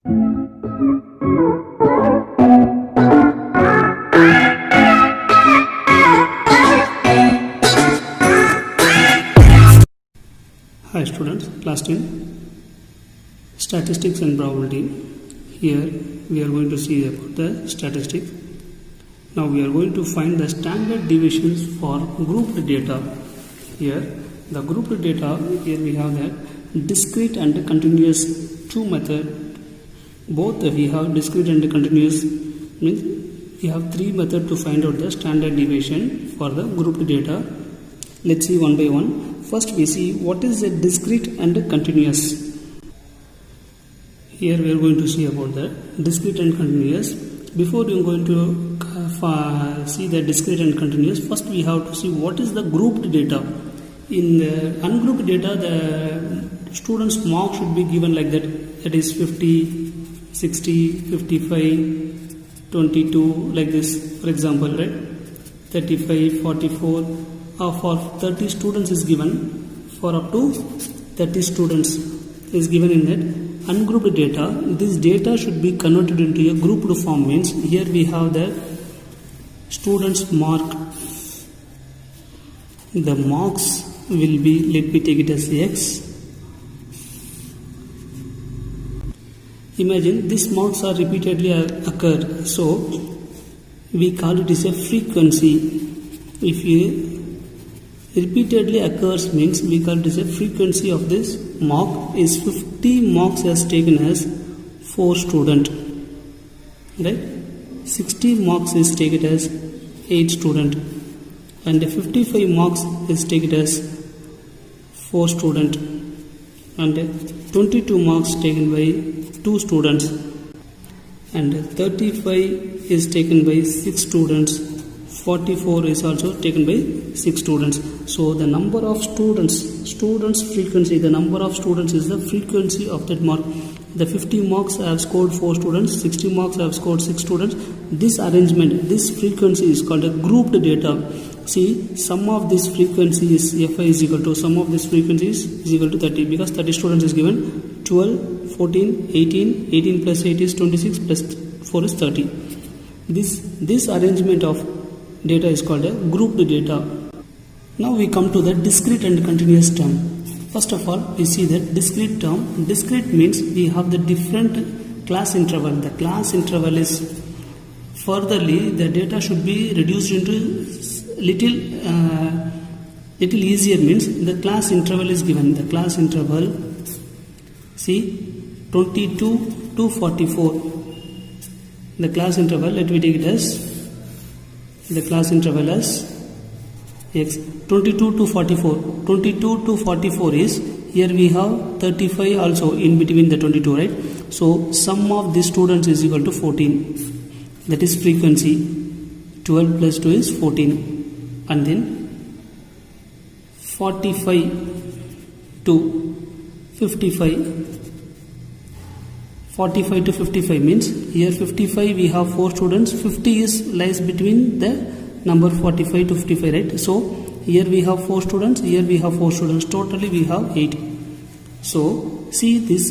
Hi students, class 10 Statistics and Probability. Here we are going to see about the statistics. Now we are going to find the standard deviations for grouped data. Here the grouped data, here we have that discrete and continuous two method. Both we have discrete and continuous, means we have three methods to find out the standard deviation for the grouped data. Let's see one by one. First we see what is a discrete and continuous. Here we are going to see about the discrete and continuous. Before we are going to see the discrete and continuous, first we have to see what is the grouped data. In the ungrouped data, the students' mark should be given like that. That is 50, 60, 55, 22, like this. For example, right? 35, 44. For 30 students is given, for up to 30 students is given in that ungrouped data. This data should be converted into a grouped form, means here we have the students mark. The marks will be, let me take it as X. Imagine these marks are repeatedly occur, so we call it as a frequency. If you repeatedly occurs, means we call it as a frequency of this mark is 50 marks as taken as 4 student, right? 60 marks is taken as 8 student, and 55 marks is taken as 4 student, and 22 marks taken by 2 students, and 35 is taken by 6 students. 44 is also taken by 6 students. So the number of students frequency, the number of students is the frequency of that mark. The 50 marks I have scored 4 students, 60 marks I have scored 6 students. This arrangement, this frequency is called a grouped data. See, sum of this frequency is Fi is equal to, sum of this frequency is equal to 30, because 30 students is given 12, 14, 18, 18 plus 8 is 26 plus 4 is 30. This arrangement of data is called a grouped data. Now we come to the discrete and continuous term. First of all, we see that discrete term. Discrete means we have the different class interval. The class interval is furtherly, the data should be reduced into little easier, means the class interval is given. The class interval, see, 22 to 44. The class interval, let me take it as the class interval as X. 22 to 44. 22 to 44 is, here we have 35 also in between the 22, right? So sum of these students is equal to 14. That is frequency. 12 plus 2 is 14. And then 45 to 55. 45 to 55 means here 55 we have 4 students, 50 is lies between the number 45 to 55, right? So here we have 4 students, here we have 4 students, totally we have 8. So see this,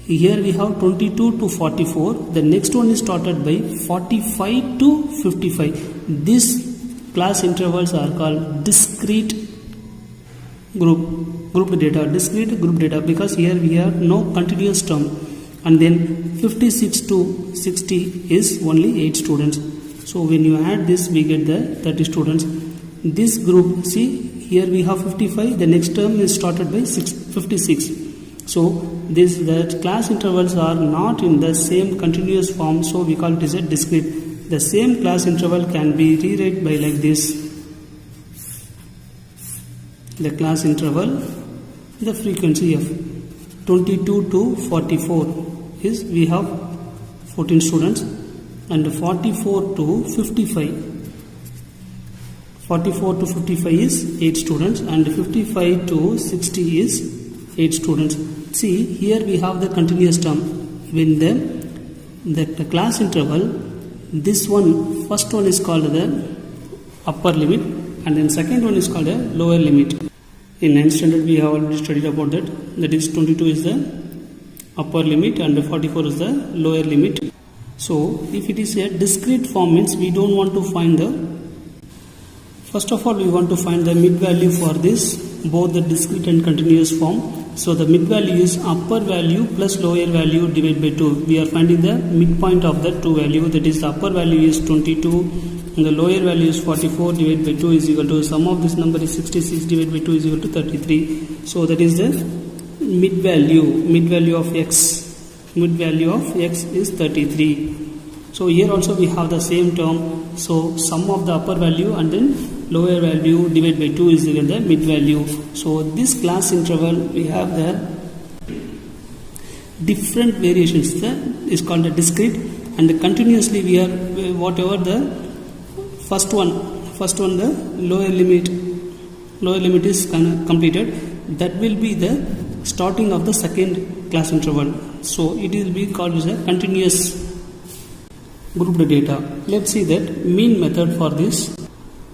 here we have 22 to 44, the next one is started by 45 to 55. These class intervals are called discrete group data, discrete group data, because here we have no continuous term. And then 56 to 60 is only 8 students. So when you add this, we get the 30 students. This group, see, here we have 55, the next term is started by 56. So the class intervals are not in the same continuous form, so we call it as a discrete. The same class interval can be rewritten by like this. The class interval, the frequency of 22 to 44 is, we have 14 students, and 44 to 55. 44 to 55 is 8 students, and 55 to 60 is 8 students. See, here we have the continuous term. When the class interval, this one, first one is called the upper limit, and then second one is called a lower limit. In 9th standard we have already studied about that. That is 22 is the upper limit and 44 is the lower limit. So if it is a discrete form means we don't want to find the, first of all we want to find the mid value for this both the discrete and continuous form. So the mid value is upper value plus lower value divided by 2. We are finding the midpoint of the two value, that is the upper value is 22 and the lower value is 44 divided by 2 is equal to, sum of this number is 66 divided by 2 is equal to 33. So that is the mid value of x. Mid value of x is 33. So here also we have the same term. So sum of the upper value and then lower value divided by 2 is equal to the mid value. So this class interval we have the different variations. Is called the discrete, and continuously we are whatever the first one the lower limit is completed, that will be the starting of the second class interval. So it will be called as a continuous grouped data. Let's see that mean method for this.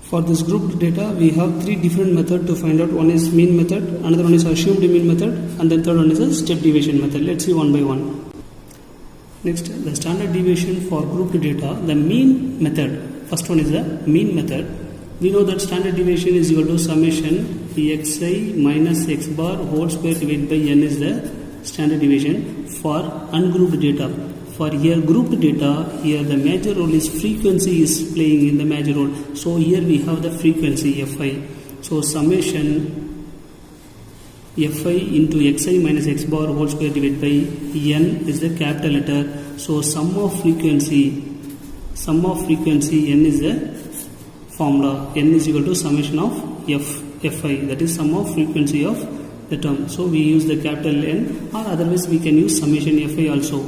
For this grouped data, we have three different methods to find out. One is mean method, another one is assumed mean method, and then third one is a step deviation method. Let's see one by one. Next, the standard deviation for grouped data, the mean method. First one is the mean method. We know that standard deviation is equal to summation xi minus x bar whole square divided by n is the standard deviation for ungrouped data. For here grouped data, here the major role is frequency is playing in the major role. So here we have the frequency fi. So summation fi into xi minus x bar whole square divided by n is the capital letter. So sum of frequency n is the formula. N is equal to summation of fi, that is sum of frequency of the term. So we use the capital N, or otherwise we can use summation fi also.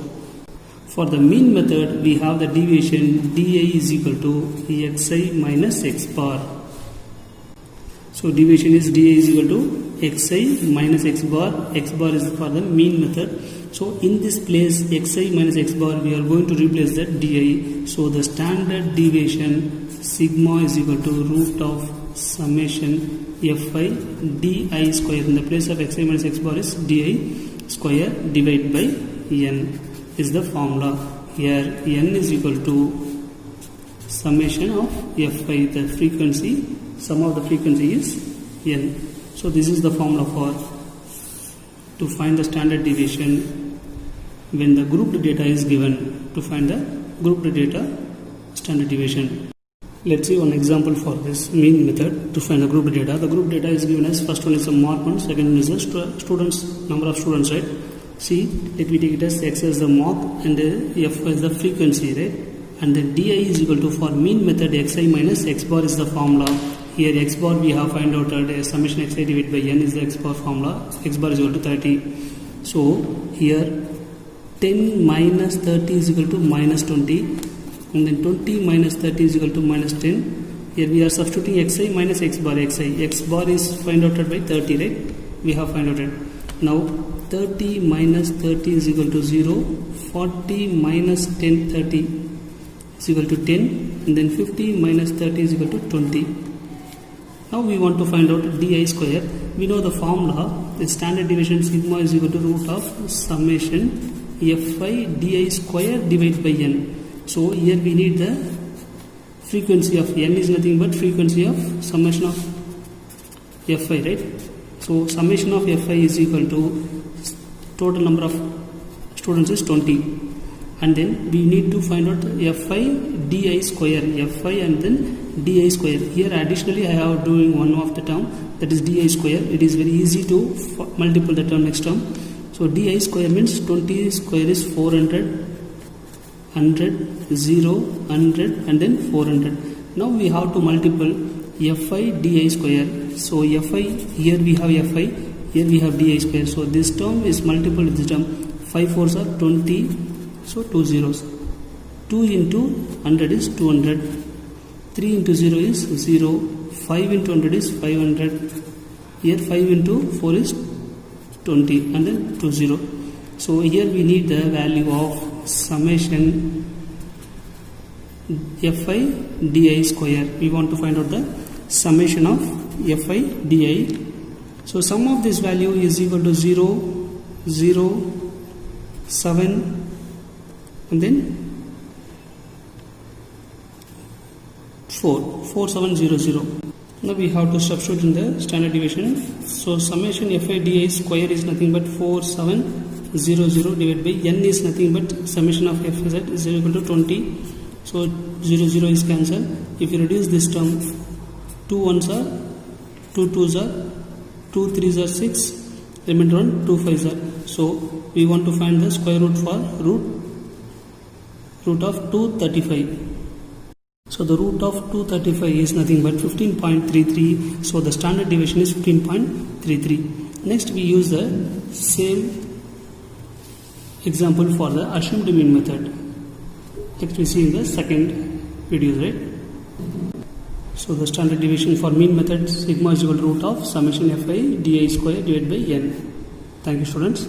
For the mean method, we have the deviation dA is equal to xi minus x bar. So deviation is dA is equal to xi minus x bar. X bar is for the mean method. So in this place xi minus x bar, we are going to replace that dA. So the standard deviation sigma is equal to root of summation fi di square. In the place of xi minus x bar is di square divided by n. Is the formula. Here n is equal to summation of fi, the frequency, sum of the frequency is n. So this is the formula for to find the standard deviation when the grouped data is given, to find the grouped data standard deviation. Let's see one example for this mean method to find the grouped data. The grouped data is given as first one is a mark one, second one is the students, number of students, right? See, let me take it as x as the mark and f as the frequency, right? And then di is equal to, for mean method, xi minus x bar is the formula. Here x bar we have find out that summation xi divided by n is the x bar formula. X bar is equal to 30. So here 10 minus 30 is equal to minus 20, and then 20 minus 30 is equal to minus 10. Here we are substituting xi minus x bar. X bar is find out by 30, right? We have find out it. Now 30 minus 30 is equal to 0, 40 minus 10, 30 is equal to 10, and then 50 minus 30 is equal to 20. Now we want to find out di square. We know the formula, the standard deviation sigma is equal to root of summation fi di square divided by n. So here we need the frequency of n is nothing but frequency of summation of fi, right? So summation of fi is equal to total number of students is 20, and then we need to find out fi di square, fi and then di square. Here additionally I have doing one of the term, that is di square. It is very easy to multiple the term next term. So di square means 20 square is 400, 100, 0, 100 and then 400. Now we have to multiple fi di square. So fi, here we have fi, here we have di square. So this term is multiple with this term. 5 4s are 20, so 2 zeros. 2 into 100 is 200. 3 into 0 is 0. 5 into 100 is 500. Here 5 into 4 is 20 and then 2 0. So here we need the value of summation fi di square. We want to find out the summation of fi di. So sum of this value is equal to 0, 0, 7 and then 4700. Now we have to substitute in the standard deviation. So summation fi di square is nothing but 4700 divided by n is nothing but summation of f z is equal to 20. So 0 is cancelled. If you reduce this term, 2 1s are 2 2s are 2 3s are 6, remainder on 2 5s are. So we want to find the square root for root of 235. So the root of 235 is nothing but 15.33. So the standard deviation is 15.33. Next we use the same example for the assumed mean method. Next we see in the second video, right? So the standard deviation for mean method, sigma is equal to root of summation fi di square divided by n. Thank you, students.